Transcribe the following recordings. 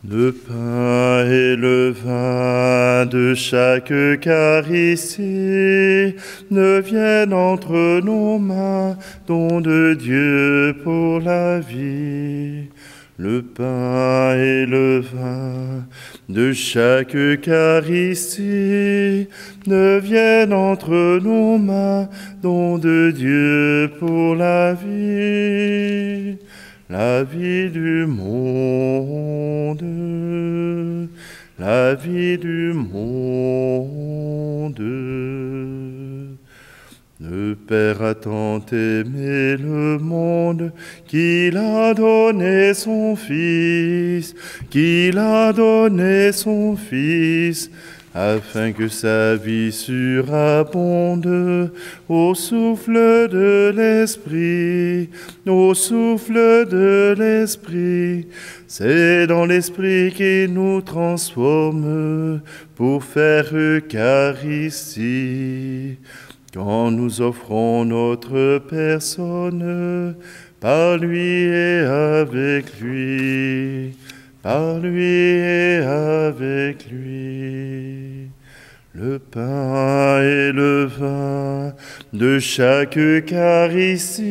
Le pain et le vin de chaque Eucharistie ne viennent entre nos mains, don de Dieu pour la vie. Le pain et le vin de chaque Eucharistie ne viennent entre nos mains, don de Dieu pour la vie du monde, la vie du monde. Le Père a tant aimé le monde qu'il a donné son Fils, afin que sa vie surabonde au souffle de l'Esprit, C'est dans l'Esprit qu'il nous transforme pour faire Eucharistie. Quand nous offrons notre personne, par lui et avec lui, le pain et le vin de chaque Eucharistie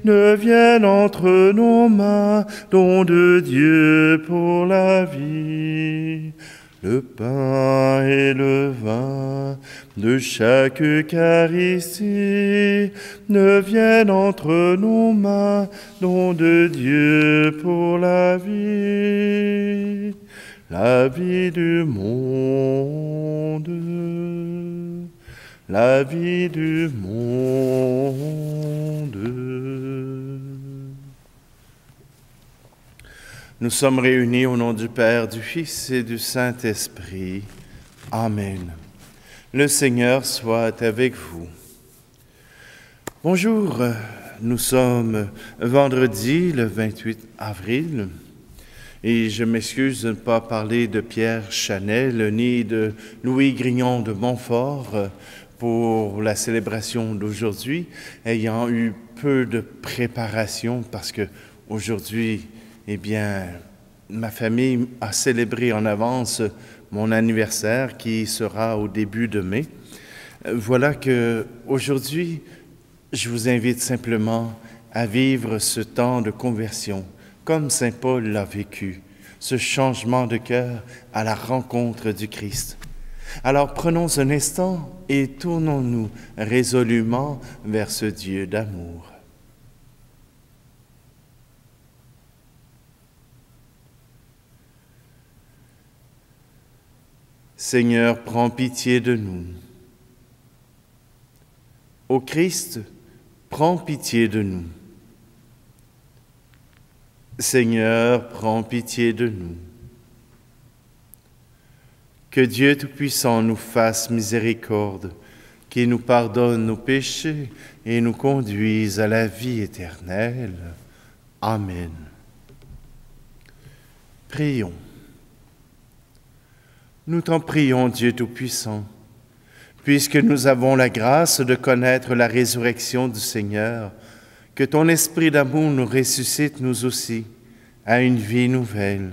ne viennent entre nos mains, don de Dieu pour la vie. Le pain et le vin de chaque Eucharistie ne viennent entre nos mains, don de Dieu pour la vie du monde, la vie du monde. Nous sommes réunis au nom du Père, du Fils et du Saint-Esprit. Amen. Le Seigneur soit avec vous. Bonjour, nous sommes vendredi le 28 avril et je m'excuse de ne pas parler de Pierre Chanel ni de Louis Grignon de Montfort pour la célébration d'aujourd'hui, ayant eu peu de préparation parce que aujourd'hui, eh bien, ma famille a célébré en avance mon anniversaire qui sera au début de mai. Voilà que aujourd'hui, je vous invite simplement à vivre ce temps de conversion comme saint Paul l'a vécu, ce changement de cœur à la rencontre du Christ. Alors prenons un instant et tournons-nous résolument vers ce Dieu d'amour. Seigneur, prends pitié de nous. Ô Christ, prends pitié de nous. Seigneur, prends pitié de nous. Que Dieu Tout-Puissant nous fasse miséricorde, qu'il nous pardonne nos péchés et nous conduise à la vie éternelle. Amen. Prions. Nous t'en prions, Dieu Tout-Puissant, puisque nous avons la grâce de connaître la résurrection du Seigneur, que ton esprit d'amour nous ressuscite, nous aussi, à une vie nouvelle.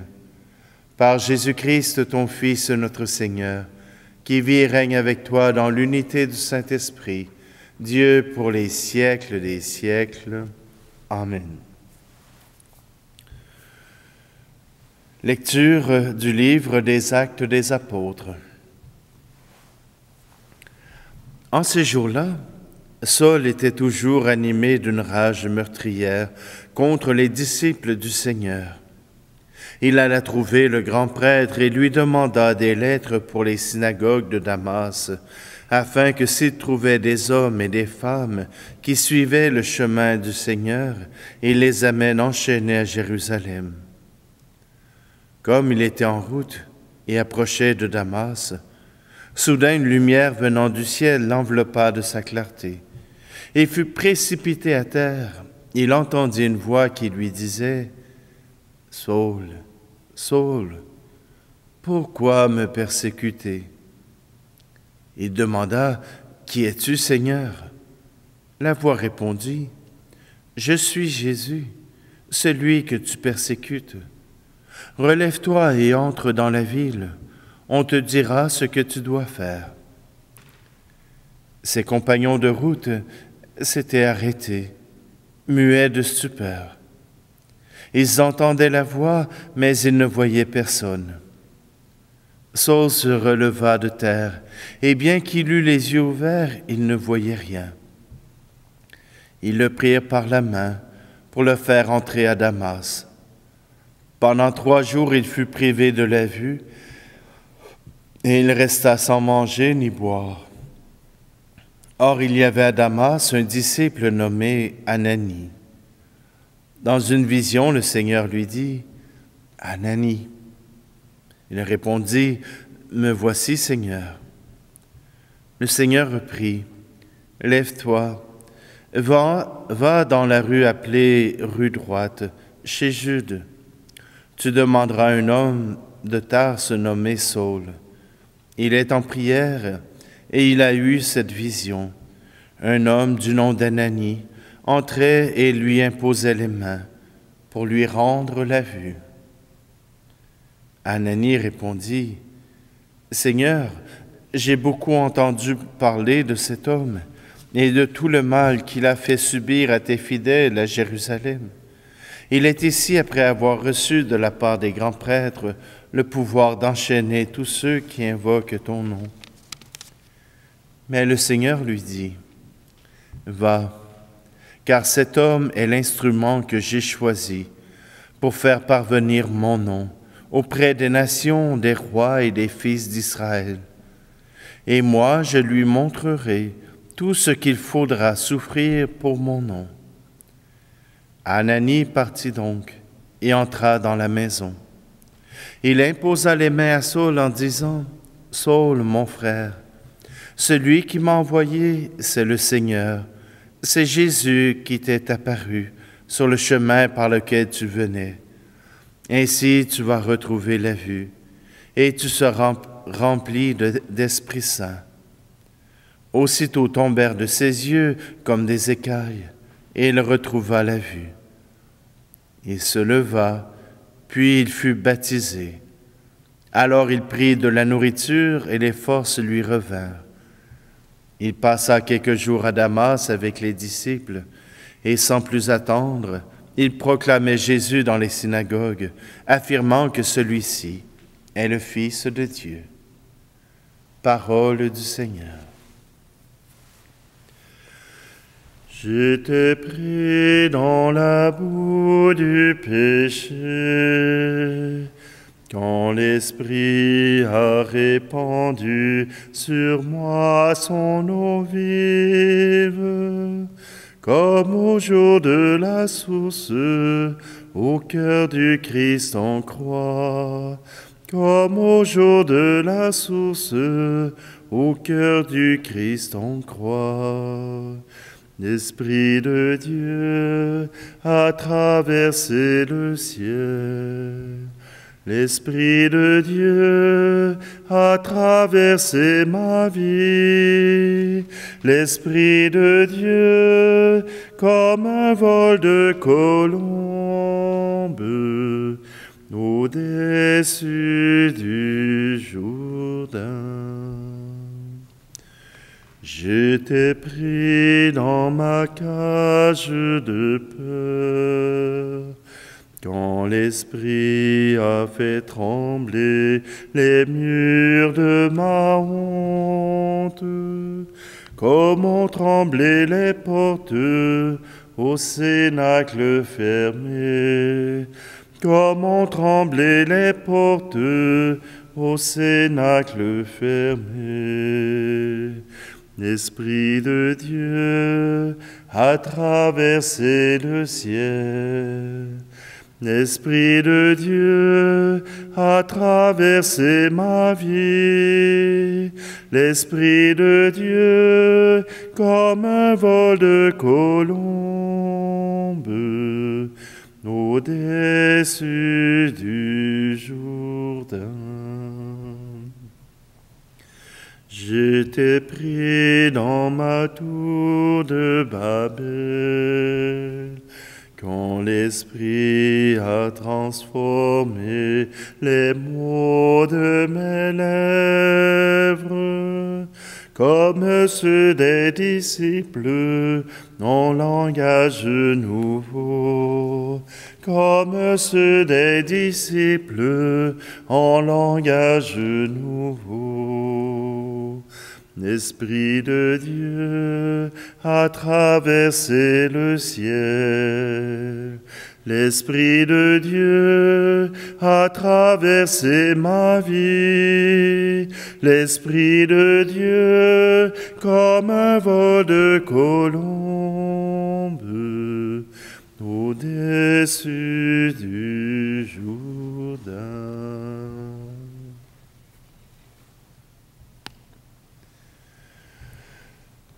Par Jésus-Christ, ton Fils, notre Seigneur, qui vit et règne avec toi dans l'unité du Saint-Esprit, Dieu pour les siècles des siècles. Amen. Lecture du livre des Actes des Apôtres. En ces jours-là, Saul était toujours animé d'une rage meurtrière contre les disciples du Seigneur. Il alla trouver le grand prêtre et lui demanda des lettres pour les synagogues de Damas, afin que s'il trouvait des hommes et des femmes qui suivaient le chemin du Seigneur, il les amène enchaînés à Jérusalem. Comme il était en route et approchait de Damas, soudain une lumière venant du ciel l'enveloppa de sa clarté. Et fut précipité à terre. Il entendit une voix qui lui disait « Saul, Saul, pourquoi me persécuter ?» Il demanda « Qui es-tu, Seigneur ?» La voix répondit « Je suis Jésus, celui que tu persécutes. Relève-toi et entre dans la ville. On te dira ce que tu dois faire. » Ses compagnons de route s'étaient arrêtés, muets de stupeur. Ils entendaient la voix, mais ils ne voyaient personne. Saul se releva de terre, et bien qu'il eût les yeux ouverts, il ne voyait rien. Ils le prirent par la main pour le faire entrer à Damas. Pendant 3 jours, il fut privé de la vue, et il resta sans manger ni boire. Or, il y avait à Damas un disciple nommé Ananie. Dans une vision, le Seigneur lui dit, « Ananie. » Il répondit, « Me voici, Seigneur. » Le Seigneur reprit, « Lève-toi, va dans la rue appelée rue droite, chez Jude. Tu demanderas un homme de Tarse nommé Saul. Il est en prière et il a eu cette vision. Un homme du nom d'Ananie entrait et lui imposait les mains pour lui rendre la vue. » Ananie répondit, « Seigneur, j'ai beaucoup entendu parler de cet homme et de tout le mal qu'il a fait subir à tes fidèles à Jérusalem. Il est ici après avoir reçu de la part des grands prêtres le pouvoir d'enchaîner tous ceux qui invoquent ton nom. » Mais le Seigneur lui dit, « Va, car cet homme est l'instrument que j'ai choisi pour faire parvenir mon nom auprès des nations, des rois et des fils d'Israël. Et moi, je lui montrerai tout ce qu'il faudra souffrir pour mon nom. » Ananie partit donc et entra dans la maison. Il imposa les mains à Saul en disant, « Saul, mon frère, celui qui m'a envoyé, c'est le Seigneur. C'est Jésus qui t'est apparu sur le chemin par lequel tu venais. Ainsi tu vas retrouver la vue et tu seras rempli d'Esprit Saint. » Aussitôt tombèrent de ses yeux comme des écailles, et il retrouva la vue. Il se leva, puis il fut baptisé. Alors il prit de la nourriture et les forces lui revinrent. Il passa quelques jours à Damas avec les disciples, et sans plus attendre, il proclamait Jésus dans les synagogues, affirmant que celui-ci est le Fils de Dieu. Parole du Seigneur. J'étais pris dans la boue du péché, quand l'Esprit a répandu sur moi son eau vive, comme au jour de la source, au cœur du Christ en croix, comme au jour de la source, au cœur du Christ en croix. L'Esprit de Dieu a traversé le ciel. L'Esprit de Dieu a traversé ma vie. L'Esprit de Dieu, comme un vol de colombe, au-dessus du Jourdain. J'étais pris dans ma cage de peur, quand l'Esprit a fait trembler les murs de ma honte, comme ont tremblé les portes au cénacle fermé, comme ont tremblé les portes au cénacle fermé. L'Esprit de Dieu a traversé le ciel. L'Esprit de Dieu a traversé ma vie. L'Esprit de Dieu, comme un vol de colombe, au-dessus du Jourdain. J'étais pris dans ma tour de Babel, quand l'Esprit a transformé les mots de mes lèvres, comme ceux des disciples en langage nouveau, comme ceux des disciples en langage nouveau. L'Esprit de Dieu a traversé le ciel. L'Esprit de Dieu a traversé ma vie. L'Esprit de Dieu comme un vol de colombe au-dessus du Jourdain.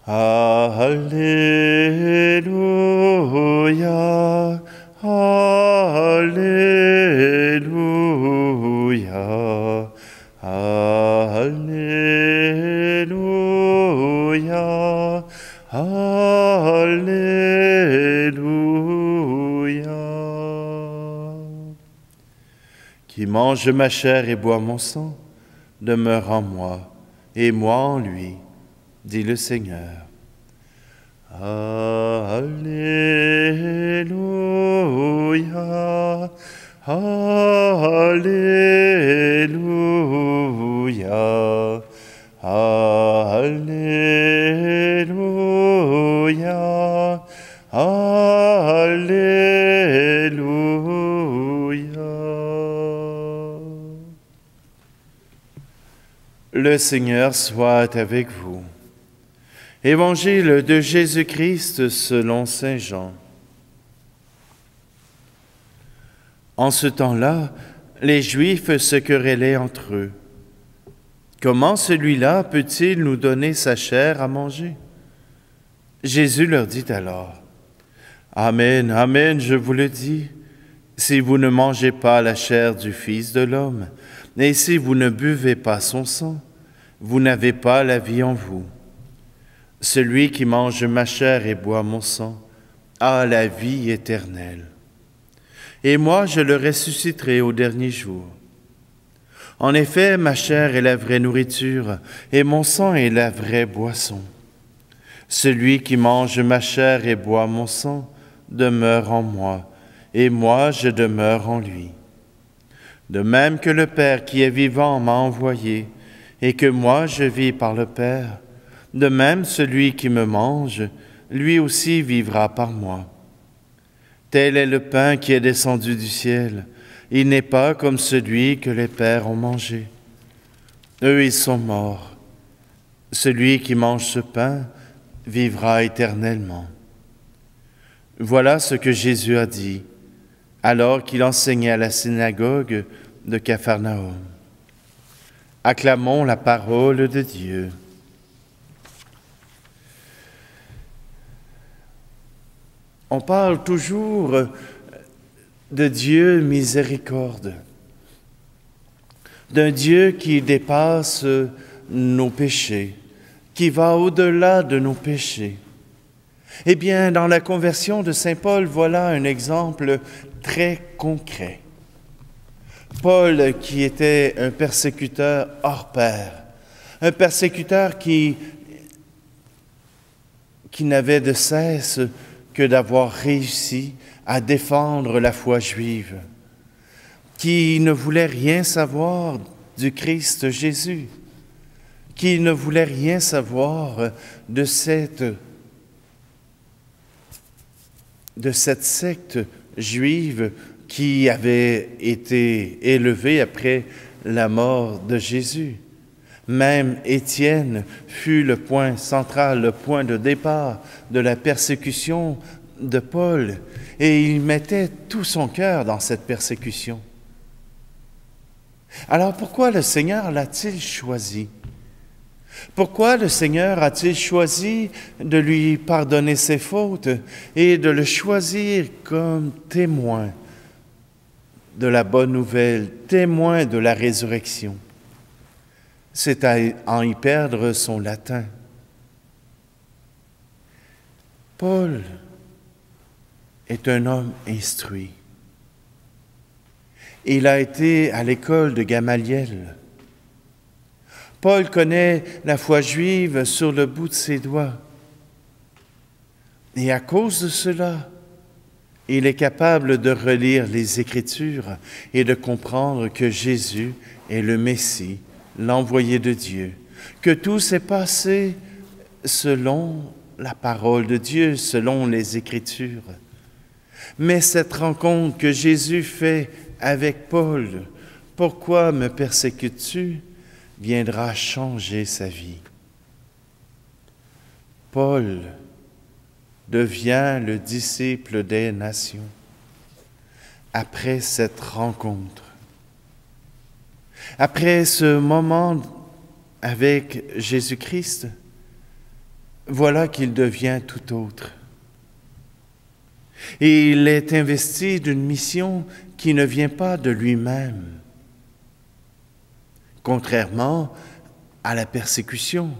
Alléluia, Alléluia, Alléluia, Alléluia. Qui mange ma chair et boit mon sang demeure en moi, et moi en lui, dit le Seigneur. Alléluia, Alléluia, Alléluia, Alléluia. Le Seigneur soit avec vous. Évangile de Jésus-Christ selon saint Jean. En ce temps-là, les Juifs se querellaient entre eux. Comment celui-là peut-il nous donner sa chair à manger? Jésus leur dit alors, Amen, Amen, je vous le dis, si vous ne mangez pas la chair du Fils de l'homme, et si vous ne buvez pas son sang, vous n'avez pas la vie en vous. Celui qui mange ma chair et boit mon sang a la vie éternelle. Et moi, je le ressusciterai au dernier jour. En effet, ma chair est la vraie nourriture, et mon sang est la vraie boisson. Celui qui mange ma chair et boit mon sang demeure en moi, et moi je demeure en lui. De même que le Père qui est vivant m'a envoyé, et que moi je vis par le Père, de même celui qui me mange, lui aussi vivra par moi. Tel est le pain qui est descendu du ciel. Il n'est pas comme celui que les pères ont mangé. Eux, ils sont morts. Celui qui mange ce pain vivra éternellement. Voilà ce que Jésus a dit, alors qu'il enseignait à la synagogue de Capharnaüm. Acclamons la parole de Dieu. On parle toujours de Dieu miséricorde, d'un Dieu qui dépasse nos péchés, qui va au-delà de nos péchés. Eh bien, dans la conversion de saint Paul, voilà un exemple très concret. Paul, qui était un persécuteur hors pair, un persécuteur qui n'avait de cesse que d'avoir réussi à défendre la foi juive, qui ne voulait rien savoir du Christ Jésus, qui ne voulait rien savoir de cette secte juive qui avait été élevée après la mort de Jésus. Même Étienne fut le point central, le point de départ de la persécution de Paul, et il mettait tout son cœur dans cette persécution. Alors pourquoi le Seigneur l'a-t-il choisi? Pourquoi le Seigneur a-t-il choisi de lui pardonner ses fautes et de le choisir comme témoin de la bonne nouvelle, témoin de la résurrection? C'est à en y perdre son latin. Paul, est un homme instruit. Il a été à l'école de Gamaliel. Paul connaît la foi juive sur le bout de ses doigts. Et à cause de cela, il est capable de relire les Écritures et de comprendre que Jésus est le Messie, l'envoyé de Dieu, que tout s'est passé selon la parole de Dieu, selon les Écritures. Mais cette rencontre que Jésus fait avec Paul, « Pourquoi me persécutes-tu ?» viendra changer sa vie. Paul devient le disciple des nations après cette rencontre. Après ce moment avec Jésus-Christ, voilà qu'il devient tout autre. Et il est investi d'une mission qui ne vient pas de lui-même, contrairement à la persécution.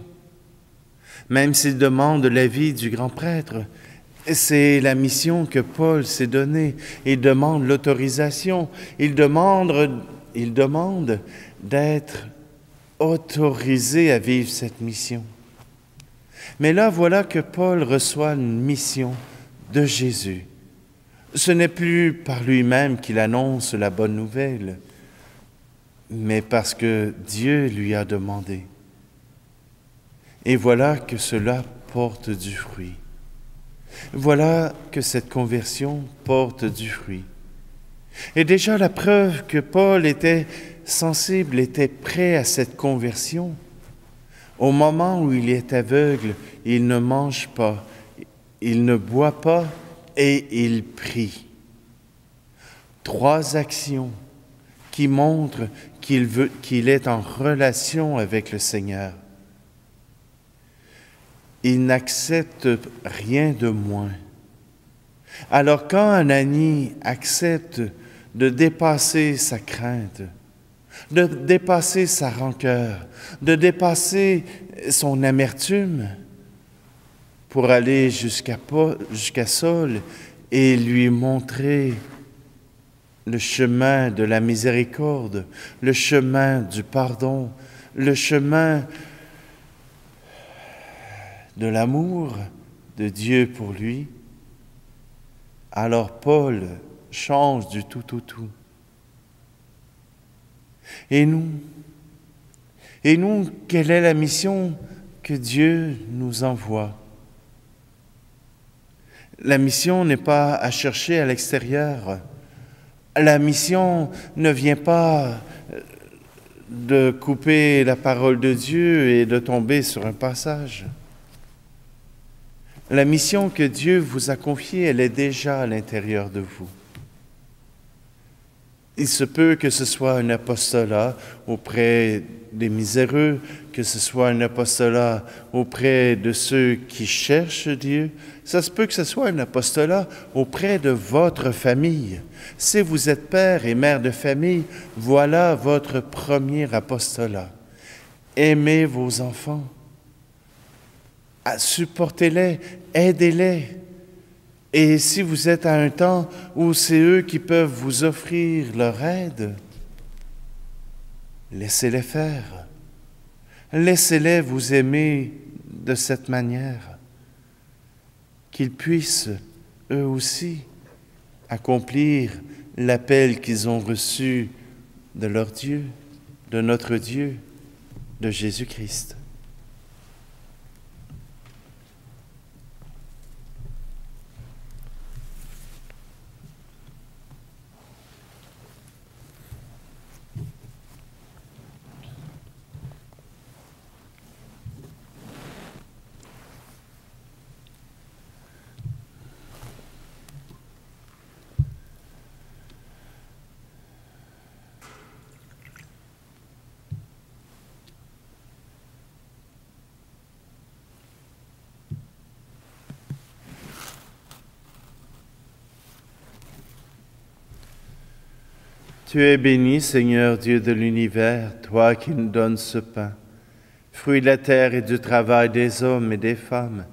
Même s'il demande l'avis du grand prêtre, c'est la mission que Paul s'est donnée. Il demande l'autorisation. Il demande d'être autorisé à vivre cette mission. Mais là, voilà que Paul reçoit une mission de Jésus. Ce n'est plus par lui-même qu'il annonce la bonne nouvelle, mais parce que Dieu lui a demandé. Et voilà que cela porte du fruit. Voilà que cette conversion porte du fruit. Et déjà la preuve que Paul était sensible, était prêt à cette conversion. Au moment où il est aveugle, il ne mange pas, il ne boit pas et il prie. 3 actions qui montrent qu'il est en relation avec le Seigneur. Il n'accepte rien de moins. Alors quand Ananie accepte de dépasser sa crainte, de dépasser sa rancœur, de dépasser son amertume pour aller jusqu'à Saul et lui montrer le chemin de la miséricorde, le chemin du pardon, le chemin de l'amour de Dieu pour lui, alors Paul change du tout au tout. Et nous, quelle est la mission que Dieu nous envoie? La mission n'est pas à chercher à l'extérieur. La mission ne vient pas de couper la parole de Dieu et de tomber sur un passage. La mission que Dieu vous a confiée, elle est déjà à l'intérieur de vous. Il se peut que ce soit un apostolat auprès des miséreux, que ce soit un apostolat auprès de ceux qui cherchent Dieu. Ça se peut que ce soit un apostolat auprès de votre famille. Si vous êtes père et mère de famille, voilà votre premier apostolat. Aimez vos enfants. Supportez-les, aidez-les. Et si vous êtes à un temps où c'est eux qui peuvent vous offrir leur aide, laissez-les faire. Laissez-les vous aimer de cette manière, qu'ils puissent, eux aussi, accomplir l'appel qu'ils ont reçu de leur Dieu, de notre Dieu, de Jésus-Christ. Tu es béni, Seigneur Dieu de l'univers, toi qui nous donnes ce pain, fruit de la terre et du travail des hommes et des femmes.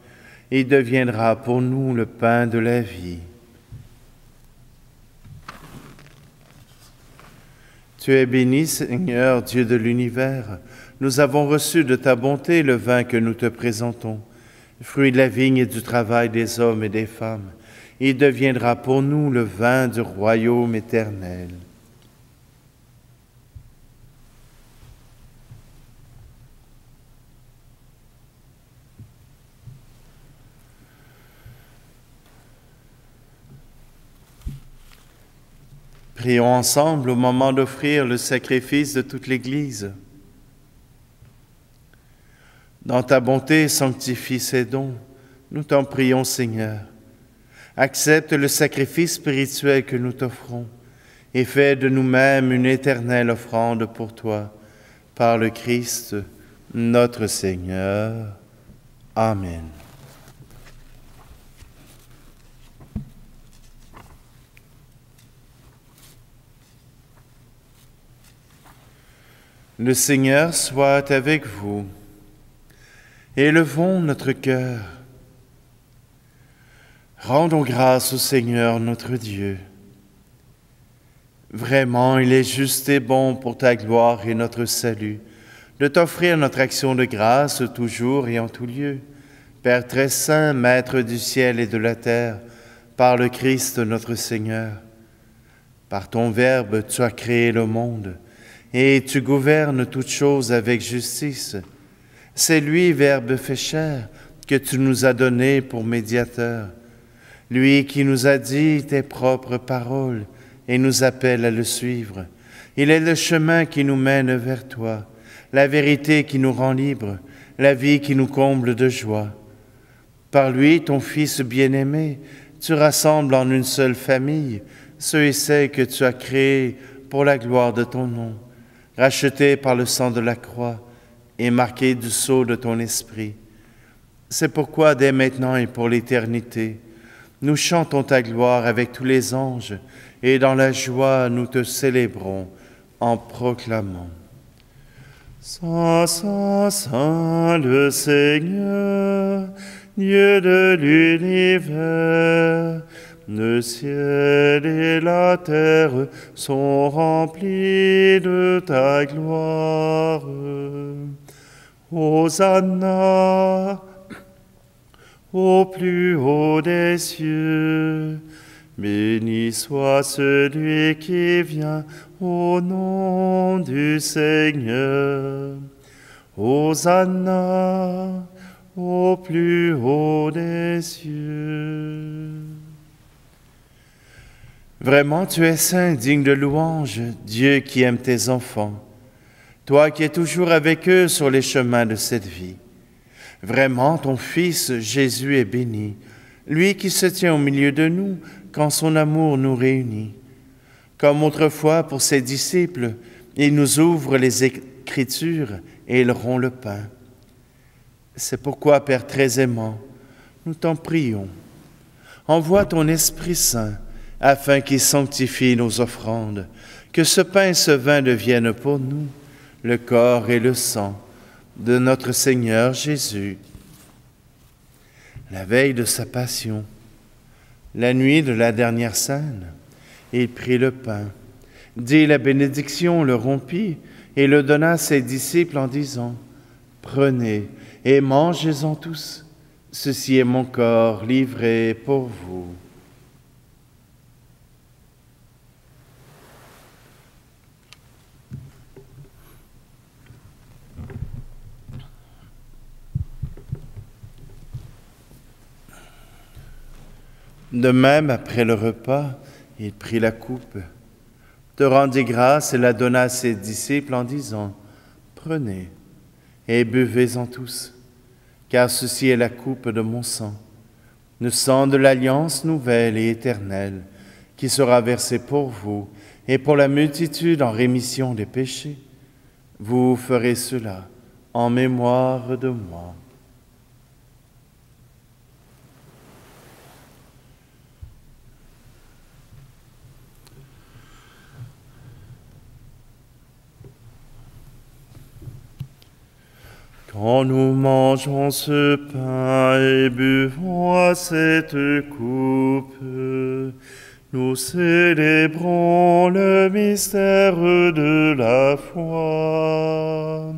Il deviendra pour nous le pain de la vie. Tu es béni, Seigneur, Dieu de l'univers. Nous avons reçu de ta bonté le vin que nous te présentons, fruit de la vigne et du travail des hommes et des femmes. Il deviendra pour nous le vin du royaume éternel. Prions ensemble au moment d'offrir le sacrifice de toute l'Église. Dans ta bonté, sanctifie ces dons. Nous t'en prions, Seigneur. Accepte le sacrifice spirituel que nous t'offrons et fais de nous-mêmes une éternelle offrande pour toi, par le Christ, notre Seigneur. Amen. Le Seigneur soit avec vous. Élevons notre cœur. Rendons grâce au Seigneur notre Dieu. Vraiment, il est juste et bon pour ta gloire et notre salut de t'offrir notre action de grâce toujours et en tout lieu. Père très saint, Maître du ciel et de la terre, par le Christ notre Seigneur. Par ton Verbe, tu as créé le monde et tu gouvernes toutes choses avec justice. C'est lui, Verbe fait chair, que tu nous as donné pour médiateur. Lui qui nous a dit tes propres paroles et nous appelle à le suivre. Il est le chemin qui nous mène vers toi, la vérité qui nous rend libres, la vie qui nous comble de joie. Par lui, ton Fils bien-aimé, tu rassembles en une seule famille ceux et celles que tu as créés pour la gloire de ton nom, rachetés par le sang de la croix et marqués du sceau de ton esprit. C'est pourquoi, dès maintenant et pour l'éternité, nous chantons ta gloire avec tous les anges, et dans la joie nous te célébrons en proclamant. Saint, Saint, Saint le Seigneur, Dieu de l'univers, le ciel et la terre sont remplis de ta gloire. Hosanna au plus haut des cieux, béni soit celui qui vient au nom du Seigneur. Hosanna au plus haut des cieux. Vraiment, tu es saint, digne de louange, Dieu qui aime tes enfants, toi qui es toujours avec eux sur les chemins de cette vie. Vraiment, ton Fils Jésus est béni, lui qui se tient au milieu de nous quand son amour nous réunit. Comme autrefois pour ses disciples, il nous ouvre les Écritures et ils rompt le pain. C'est pourquoi, Père très aimant, nous t'en prions. Envoie ton Esprit Saint afin qu'il sanctifie nos offrandes, que ce pain et ce vin deviennent pour nous le corps et le sang de notre Seigneur Jésus. La veille de sa passion, la nuit de la dernière scène, il prit le pain, dit la bénédiction, le rompit et le donna à ses disciples en disant : « Prenez et mangez-en tous, ceci est mon corps livré pour vous. » De même, après le repas, il prit la coupe, te rendit grâce et la donna à ses disciples en disant : « Prenez et buvez-en tous, car ceci est la coupe de mon sang, le sang de l'alliance nouvelle et éternelle, qui sera versé pour vous et pour la multitude en rémission des péchés. Vous ferez cela en mémoire de moi. » Quand nous mangeons ce pain et buvons à cette coupe, Nous célébrons le mystère de la foi.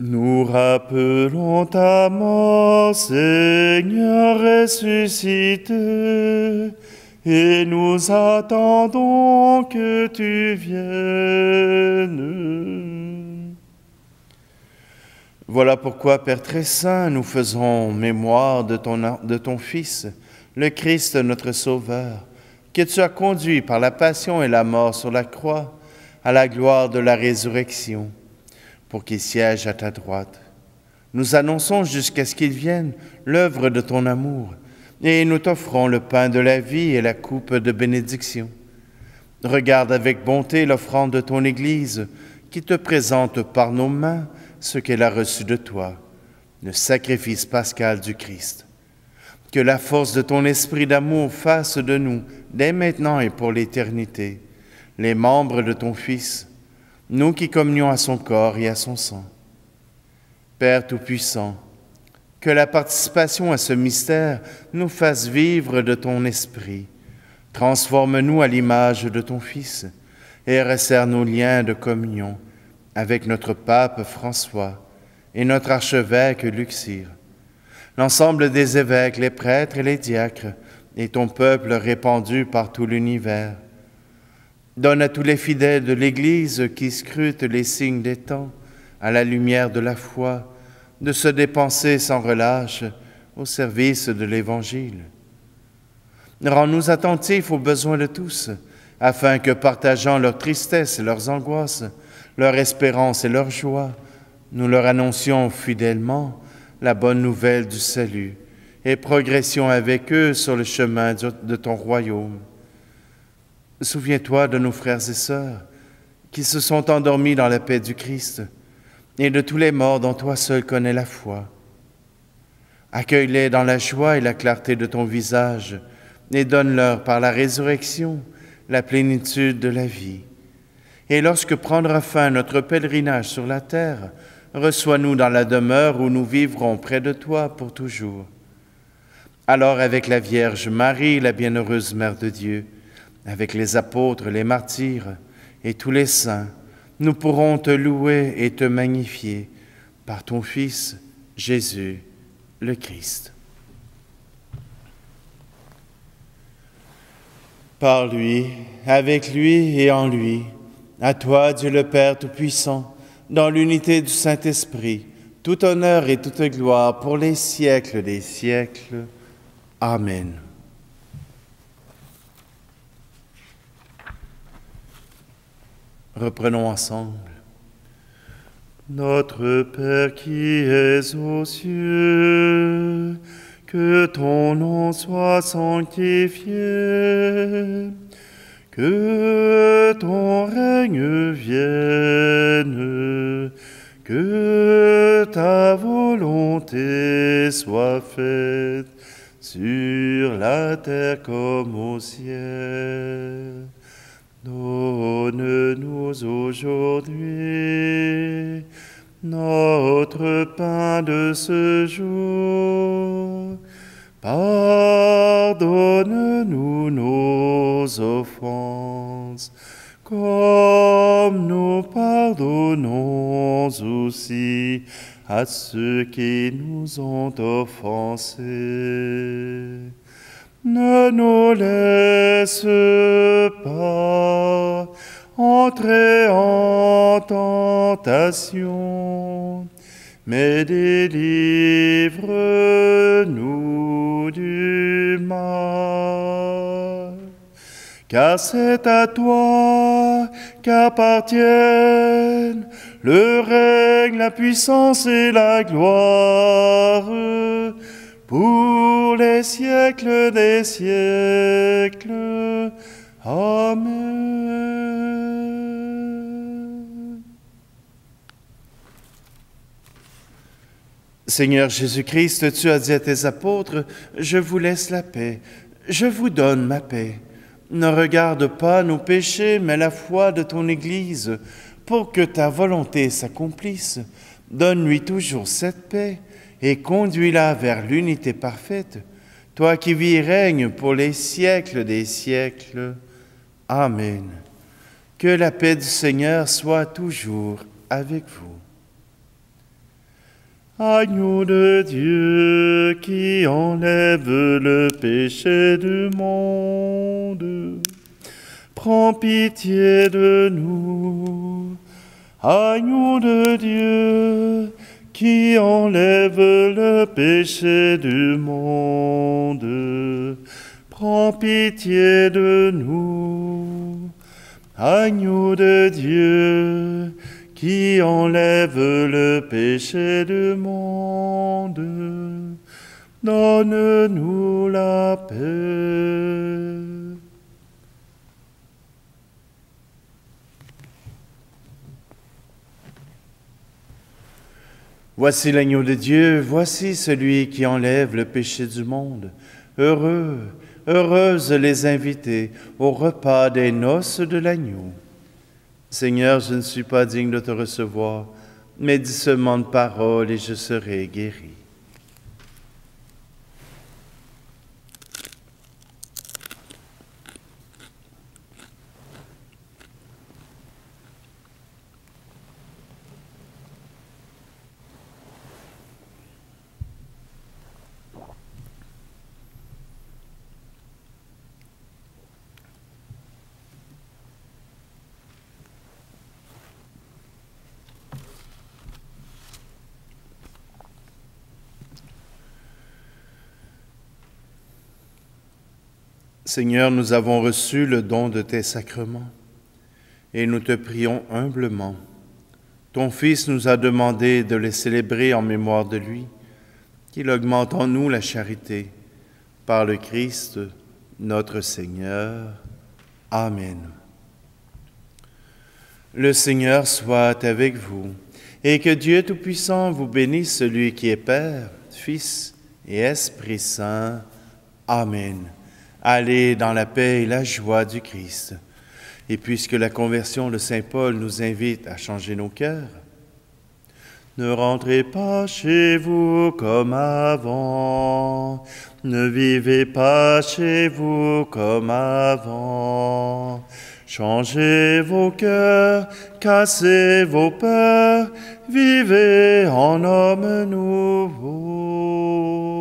Nous rappelons ta mort, Seigneur ressuscité, et nous attendons que tu viennes. Voilà pourquoi, Père très saint, nous faisons mémoire de ton Fils, le Christ notre Sauveur, que tu as conduit par la passion et la mort sur la croix à la gloire de la résurrection, pour qu'il siège à ta droite. Nous annonçons jusqu'à ce qu'il vienne l'œuvre de ton amour, et nous t'offrons le pain de la vie et la coupe de bénédiction. Regarde avec bonté l'offrande de ton Église, qui te présente par nos mains ce qu'elle a reçu de toi, le sacrifice pascal du Christ. Que la force de ton esprit d'amour fasse de nous, dès maintenant et pour l'éternité, les membres de ton Fils, nous qui communions à son corps et à son sang. Père Tout-Puissant, que la participation à ce mystère nous fasse vivre de ton esprit. Transforme-nous à l'image de ton Fils et resserre nos liens de communion avec notre pape François et notre archevêque Luxire, l'ensemble des évêques, les prêtres et les diacres, et ton peuple répandu par tout l'univers. Donne à tous les fidèles de l'Église qui scrutent les signes des temps, à la lumière de la foi, de se dépenser sans relâche au service de l'Évangile. Rends-nous attentifs aux besoins de tous, afin que, partageant leur tristesse et leurs angoisses, leur espérance et leur joie, nous leur annoncions fidèlement la bonne nouvelle du salut et progressions avec eux sur le chemin de ton royaume. Souviens-toi de nos frères et sœurs qui se sont endormis dans la paix du Christ et de tous les morts dont toi seul connais la foi. Accueille-les dans la joie et la clarté de ton visage et donne-leur par la résurrection la plénitude de la vie. Et lorsque prendra fin notre pèlerinage sur la terre, reçois-nous dans la demeure où nous vivrons près de toi pour toujours. Alors avec la Vierge Marie, la bienheureuse Mère de Dieu, avec les apôtres, les martyrs et tous les saints, nous pourrons te louer et te magnifier par ton Fils, Jésus, le Christ. Par lui, avec lui et en lui, à toi, Dieu le Père Tout-Puissant, dans l'unité du Saint-Esprit, tout honneur et toute gloire pour les siècles des siècles. Amen. Reprenons ensemble. Notre Père qui es aux cieux, que ton nom soit sanctifié, que ton règne vienne, que ta volonté soit faite sur la terre comme au ciel. Donne-nous aujourd'hui notre pain de ce jour. Pardonne-nous nos offenses, comme nous pardonnons aussi à ceux qui nous ont offensés. Ne nous laisse pas entrer en tentation, mais délivre-nous du mal. Car c'est à toi qu'appartiennent le règne, la puissance et la gloire, pour les siècles des siècles. Amen. Seigneur Jésus-Christ, tu as dit à tes apôtres, « Je vous laisse la paix, je vous donne ma paix. Ne regarde pas nos péchés, mais la foi de ton Église, pour que ta volonté s'accomplisse. Donne-lui toujours cette paix et conduis-la vers l'unité parfaite, toi qui vis et règnes pour les siècles des siècles. Amen. Que la paix du Seigneur soit toujours avec vous. Agneau de Dieu qui enlève le péché du monde, prends pitié de nous. Agneau de Dieu qui enlève le péché du monde, prends pitié de nous. Agneau de Dieu qui enlève le péché du monde, donne-nous la paix. Voici l'agneau de Dieu, voici celui qui enlève le péché du monde. Heureux, heureuses les invités au repas des noces de l'agneau. Seigneur, je ne suis pas digne de te recevoir, mais dis seulement de parole et je serai guéri. Seigneur, nous avons reçu le don de tes sacrements et nous te prions humblement. Ton Fils nous a demandé de les célébrer en mémoire de lui, qu'il augmente en nous la charité. Par le Christ, notre Seigneur. Amen. Le Seigneur soit avec vous et que Dieu Tout-Puissant vous bénisse, celui qui est Père, Fils et Esprit Saint. Amen. Allez dans la paix et la joie du Christ. Et puisque la conversion de Saint Paul nous invite à changer nos cœurs, ne rentrez pas chez vous comme avant, ne vivez pas chez vous comme avant. Changez vos cœurs, cassez vos peurs, vivez en homme nouveau.